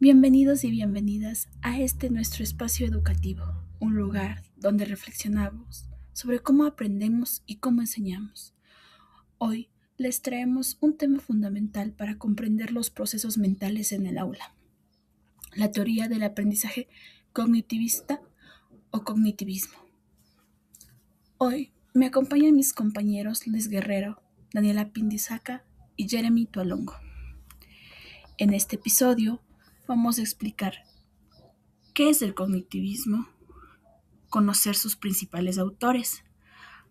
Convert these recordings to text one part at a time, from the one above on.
Bienvenidos y bienvenidas a este nuestro espacio educativo, un lugar donde reflexionamos sobre cómo aprendemos y cómo enseñamos. Hoy les traemos un tema fundamental para comprender los procesos mentales en el aula, la teoría del aprendizaje cognitivista o cognitivismo. Hoy me acompañan mis compañeros Luis Guerrero, Daniela Pindizaca y Jeremy Tualongo. En este episodio vamos a explicar qué es el cognitivismo, conocer sus principales autores,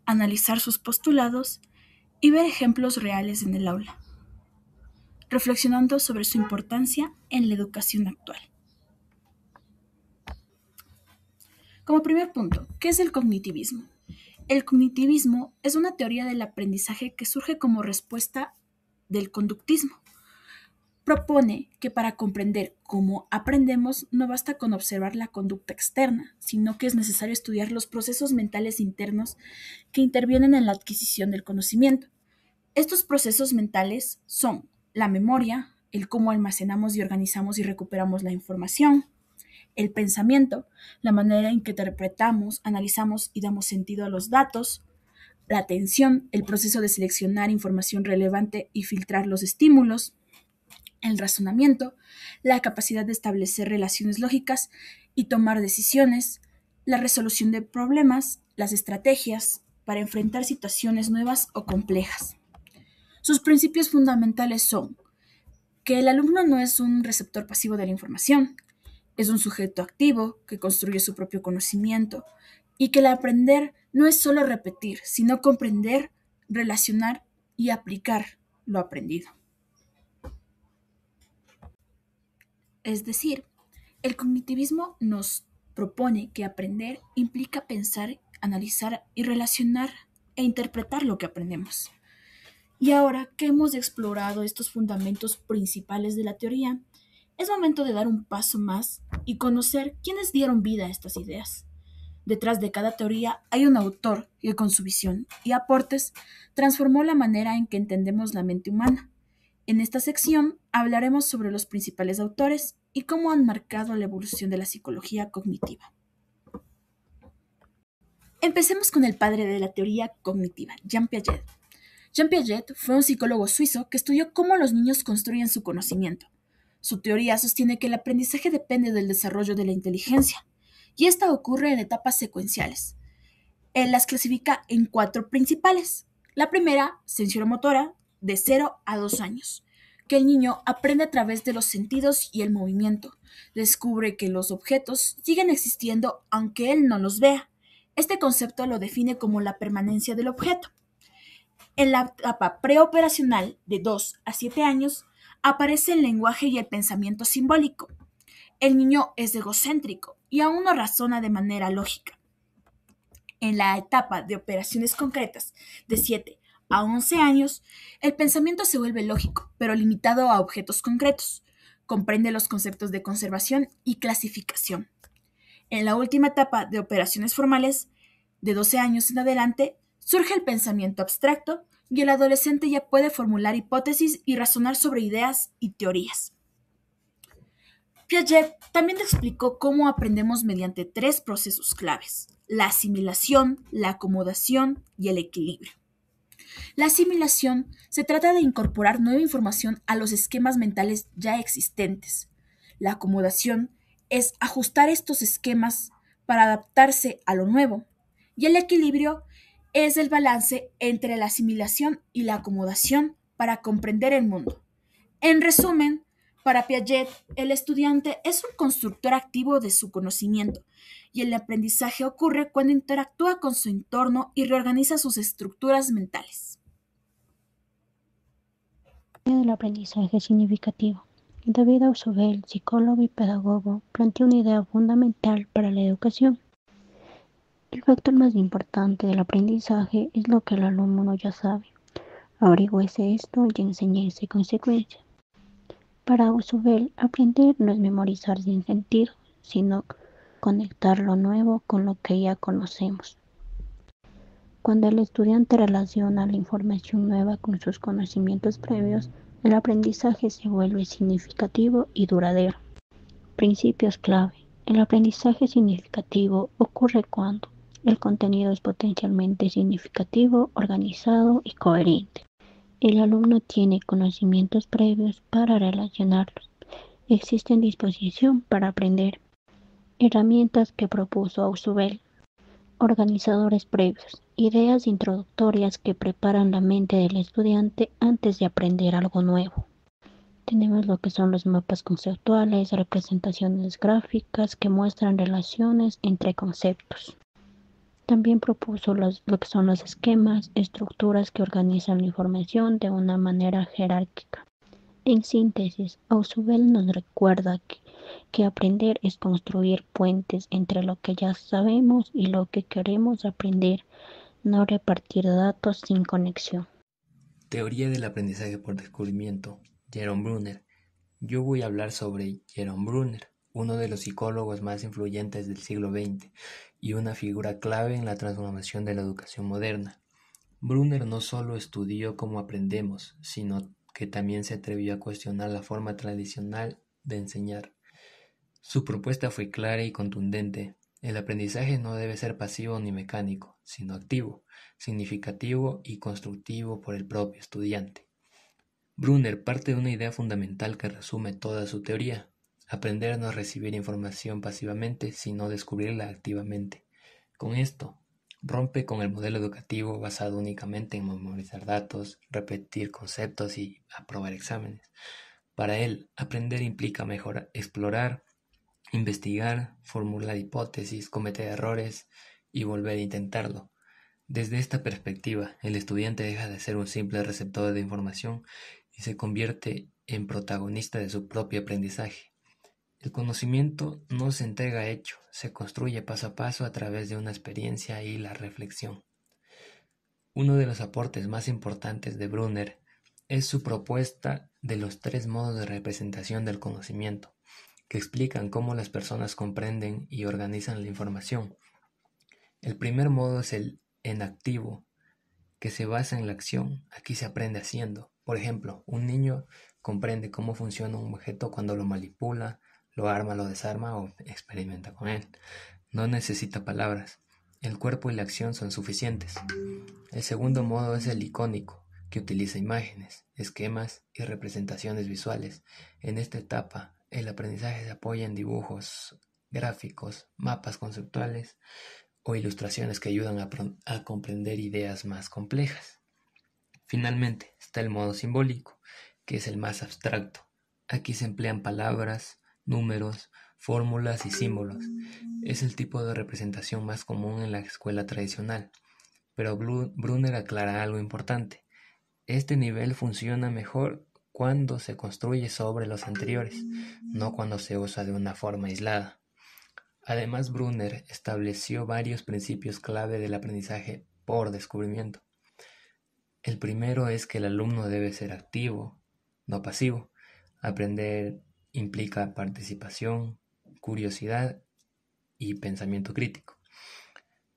analizar sus postulados y ver ejemplos reales en el aula, reflexionando sobre su importancia en la educación actual. Como primer punto, ¿qué es el cognitivismo? El cognitivismo es una teoría del aprendizaje que surge como respuesta del conductismo. Propone que para comprender cómo aprendemos no basta con observar la conducta externa, sino que es necesario estudiar los procesos mentales internos que intervienen en la adquisición del conocimiento. Estos procesos mentales son la memoria, el cómo almacenamos y organizamos y recuperamos la información; el pensamiento, la manera en que interpretamos, analizamos y damos sentido a los datos; la atención, el proceso de seleccionar información relevante y filtrar los estímulos; el razonamiento, la capacidad de establecer relaciones lógicas y tomar decisiones; la resolución de problemas, las estrategias para enfrentar situaciones nuevas o complejas. Sus principios fundamentales son que el alumno no es un receptor pasivo de la información, es un sujeto activo que construye su propio conocimiento, y que el aprender no es solo repetir, sino comprender, relacionar y aplicar lo aprendido. Es decir, el cognitivismo nos propone que aprender implica pensar, analizar y relacionar e interpretar lo que aprendemos. Y ahora que hemos explorado estos fundamentos principales de la teoría, es momento de dar un paso más y conocer quiénes dieron vida a estas ideas. Detrás de cada teoría hay un autor que con su visión y aportes transformó la manera en que entendemos la mente humana. En esta sección hablaremos sobre los principales autores y cómo han marcado la evolución de la psicología cognitiva. Empecemos con el padre de la teoría cognitiva, Jean Piaget. Jean Piaget fue un psicólogo suizo que estudió cómo los niños construyen su conocimiento. Su teoría sostiene que el aprendizaje depende del desarrollo de la inteligencia, y esta ocurre en etapas secuenciales. Él las clasifica en 4 principales. La primera, sensoromotora, de 0 a 2 años, que el niño aprende a través de los sentidos y el movimiento. Descubre que los objetos siguen existiendo aunque él no los vea. Este concepto lo define como la permanencia del objeto. En la etapa preoperacional, de 2 a 7 años, aparece el lenguaje y el pensamiento simbólico. El niño es egocéntrico y aún no razona de manera lógica. En la etapa de operaciones concretas, de 7 a 11 años, el pensamiento se vuelve lógico, pero limitado a objetos concretos. Comprende los conceptos de conservación y clasificación. En la última etapa de operaciones formales, de 12 años en adelante, surge el pensamiento abstracto y el adolescente ya puede formular hipótesis y razonar sobre ideas y teorías. Piaget también explicó cómo aprendemos mediante 3 procesos claves: la asimilación, la acomodación y el equilibrio. La asimilación se trata de incorporar nueva información a los esquemas mentales ya existentes. La acomodación es ajustar estos esquemas para adaptarse a lo nuevo. Y el equilibrio es el balance entre la asimilación y la acomodación para comprender el mundo. En resumen, para Piaget, el estudiante es un constructor activo de su conocimiento, y el aprendizaje ocurre cuando interactúa con su entorno y reorganiza sus estructuras mentales. Del aprendizaje significativo. David Ausubel, psicólogo y pedagogo, plantea una idea fundamental para la educación. El factor más importante del aprendizaje es lo que el alumno ya sabe. Averígüese esto y enséñese consecuencia. Para Ausubel, aprender no es memorizar sin sentido, sino conectar lo nuevo con lo que ya conocemos. Cuando el estudiante relaciona la información nueva con sus conocimientos previos, el aprendizaje se vuelve significativo y duradero. Principios clave. El aprendizaje significativo ocurre cuando el contenido es potencialmente significativo, organizado y coherente. El alumno tiene conocimientos previos para relacionarlos. Existe disposición para aprender. Herramientas que propuso Ausubel. Organizadores previos. Ideas introductorias que preparan la mente del estudiante antes de aprender algo nuevo. Tenemos lo que son los mapas conceptuales, representaciones gráficas que muestran relaciones entre conceptos. También propuso lo que son los esquemas, estructuras que organizan la información de una manera jerárquica. En síntesis, Ausubel nos recuerda que aprender es construir puentes entre lo que ya sabemos y lo que queremos aprender, no repartir datos sin conexión. Teoría del aprendizaje por descubrimiento, Jerome Bruner. Yo voy a hablar sobre Jerome Bruner, uno de los psicólogos más influyentes del siglo XX y una figura clave en la transformación de la educación moderna. Bruner no solo estudió cómo aprendemos, sino que también se atrevió a cuestionar la forma tradicional de enseñar. Su propuesta fue clara y contundente. El aprendizaje no debe ser pasivo ni mecánico, sino activo, significativo y constructivo por el propio estudiante. Bruner parte de una idea fundamental que resume toda su teoría: aprender no es recibir información pasivamente, sino descubrirla activamente. Con esto, rompe con el modelo educativo basado únicamente en memorizar datos, repetir conceptos y aprobar exámenes. Para él, aprender implica mejorar, explorar, investigar, formular hipótesis, cometer errores y volver a intentarlo. Desde esta perspectiva, el estudiante deja de ser un simple receptor de información y se convierte en protagonista de su propio aprendizaje. El conocimiento no se entrega hecho, se construye paso a paso a través de una experiencia y la reflexión. Uno de los aportes más importantes de Bruner es su propuesta de los 3 modos de representación del conocimiento, que explican cómo las personas comprenden y organizan la información. El primer modo es el enactivo, que se basa en la acción. Aquí se aprende haciendo. Por ejemplo, un niño comprende cómo funciona un objeto cuando lo manipula, lo arma, lo desarma o experimenta con él. No necesita palabras. El cuerpo y la acción son suficientes. El segundo modo es el icónico, que utiliza imágenes, esquemas y representaciones visuales. En esta etapa, el aprendizaje se apoya en dibujos, gráficos, mapas conceptuales o ilustraciones que ayudan a comprender ideas más complejas. Finalmente, está el modo simbólico, que es el más abstracto. Aquí se emplean palabras, números, fórmulas y símbolos. Es el tipo de representación más común en la escuela tradicional. Pero Bruner aclara algo importante. Este nivel funciona mejor cuando se construye sobre los anteriores, no cuando se usa de una forma aislada. Además, Bruner estableció varios principios clave del aprendizaje por descubrimiento. El primero es que el alumno debe ser activo, no pasivo. Aprender implica participación, curiosidad y pensamiento crítico.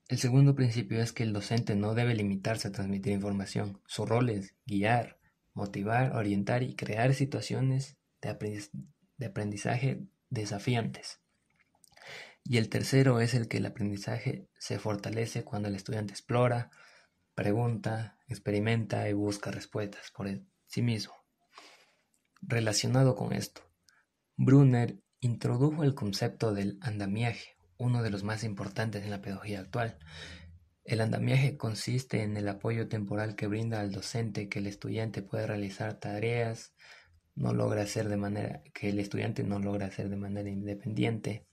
El segundo principio es que el docente no debe limitarse a transmitir información. Su rol es guiar, motivar, orientar y crear situaciones de aprendizaje desafiantes. Y el tercero es el que el aprendizaje se fortalece cuando el estudiante explora, pregunta, experimenta y busca respuestas por sí mismo. Relacionado con esto, Bruner introdujo el concepto del andamiaje, uno de los más importantes en la pedagogía actual. El andamiaje consiste en el apoyo temporal que brinda al docente que el estudiante puede realizar tareas que el estudiante no logra hacer de manera independiente.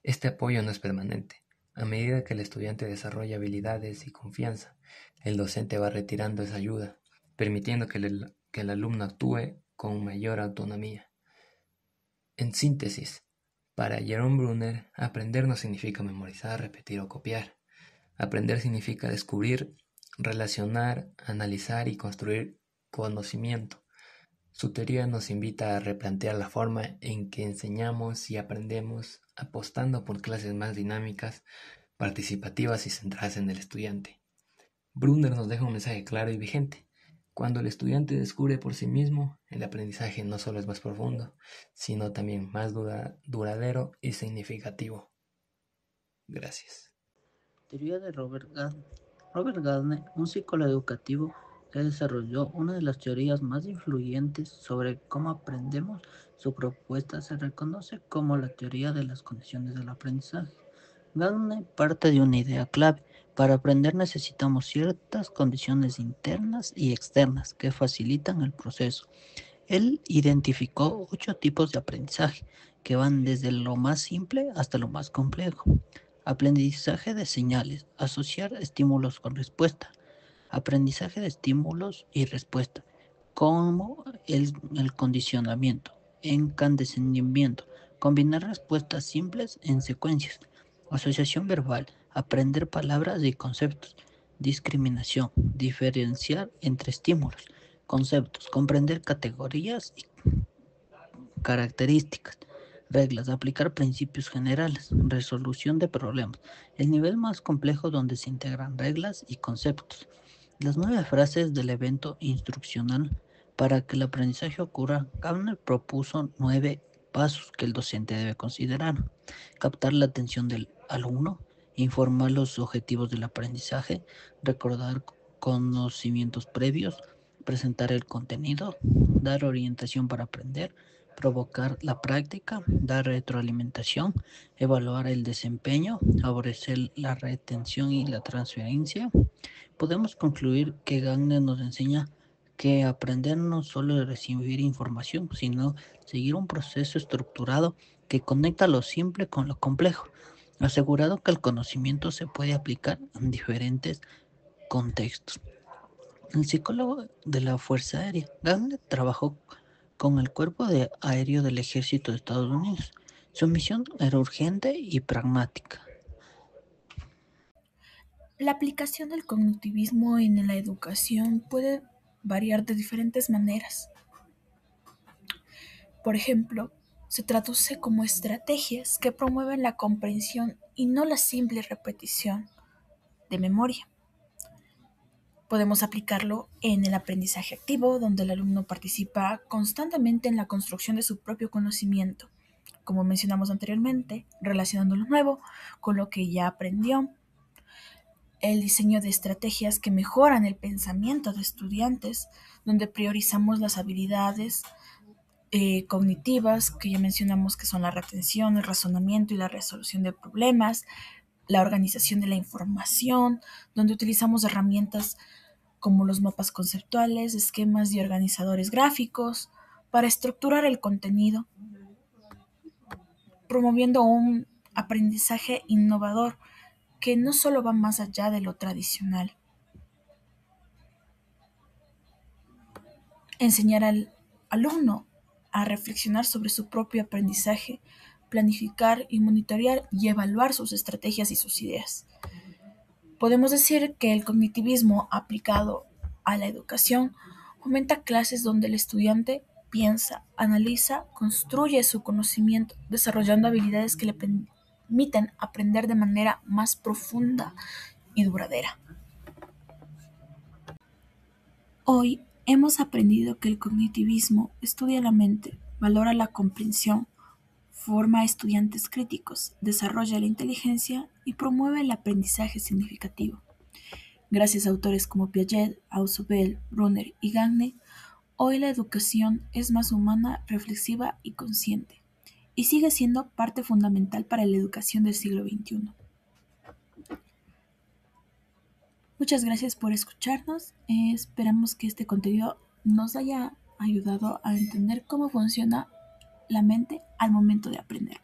Este apoyo no es permanente. A medida que el estudiante desarrolla habilidades y confianza, el docente va retirando esa ayuda, permitiendo que el alumno actúe con mayor autonomía. En síntesis, para Jerome Bruner, aprender no significa memorizar, repetir o copiar. Aprender significa descubrir, relacionar, analizar y construir conocimiento. Su teoría nos invita a replantear la forma en que enseñamos y aprendemos, apostando por clases más dinámicas, participativas y centradas en el estudiante. Bruner nos deja un mensaje claro y vigente. Cuando el estudiante descubre por sí mismo, el aprendizaje no solo es más profundo, sino también más duradero y significativo. Gracias. Teoría de Robert Gardner. Robert Gardner, un psicólogo educativo que desarrolló una de las teorías más influyentes sobre cómo aprendemos, su propuesta se reconoce como la teoría de las condiciones del aprendizaje. Gardner parte de una idea clave. Para aprender necesitamos ciertas condiciones internas y externas que facilitan el proceso. Él identificó 8 tipos de aprendizaje que van desde lo más simple hasta lo más complejo. Aprendizaje de señales, asociar estímulos con respuesta. Aprendizaje de estímulos y respuesta, como el condicionamiento, encandescimiento, combinar respuestas simples en secuencias. Asociación verbal, aprender palabras y conceptos. Discriminación, diferenciar entre estímulos, conceptos, comprender categorías y características. Reglas, aplicar principios generales. Resolución de problemas, el nivel más complejo donde se integran reglas y conceptos. Las 9 fases del evento instruccional. Para que el aprendizaje ocurra, Gardner propuso 9 pasos que el docente debe considerar. Captar la atención del alumno, informar los objetivos del aprendizaje, recordar conocimientos previos, presentar el contenido, dar orientación para aprender, provocar la práctica, dar retroalimentación, evaluar el desempeño, favorecer la retención y la transferencia. Podemos concluir que Gardner nos enseña que aprender no solo es recibir información, sino seguir un proceso estructurado que conecta lo simple con lo complejo, asegurado que el conocimiento se puede aplicar en diferentes contextos. El psicólogo de la Fuerza Aérea, Gardner trabajó con el Cuerpo Aéreo del Ejército de Estados Unidos. Su misión era urgente y pragmática. La aplicación del cognitivismo en la educación puede variar de diferentes maneras. Por ejemplo, se traduce como estrategias que promueven la comprensión y no la simple repetición de memoria. Podemos aplicarlo en el aprendizaje activo, donde el alumno participa constantemente en la construcción de su propio conocimiento, como mencionamos anteriormente, relacionando lo nuevo con lo que ya aprendió. El diseño de estrategias que mejoran el pensamiento de estudiantes, donde priorizamos las habilidades cognitivas, que ya mencionamos que son la retención, el razonamiento y la resolución de problemas, la organización de la información, donde utilizamos herramientas como los mapas conceptuales, esquemas y organizadores gráficos para estructurar el contenido, promoviendo un aprendizaje innovador que no solo va más allá de lo tradicional. Enseñar al alumno a reflexionar sobre su propio aprendizaje, planificar y monitorear y evaluar sus estrategias y sus ideas. Podemos decir que el cognitivismo aplicado a la educación fomenta clases donde el estudiante piensa, analiza, construye su conocimiento, desarrollando habilidades que le permiten aprender de manera más profunda y duradera. Hoy hemos aprendido que el cognitivismo estudia la mente, valora la comprensión, forma a estudiantes críticos, desarrolla la inteligencia y promueve el aprendizaje significativo. Gracias a autores como Piaget, Ausubel, Brunner y Gardner, hoy la educación es más humana, reflexiva y consciente, y sigue siendo parte fundamental para la educación del siglo XXI. Muchas gracias por escucharnos. Esperamos que este contenido nos haya ayudado a entender cómo funciona la mente al momento de aprender.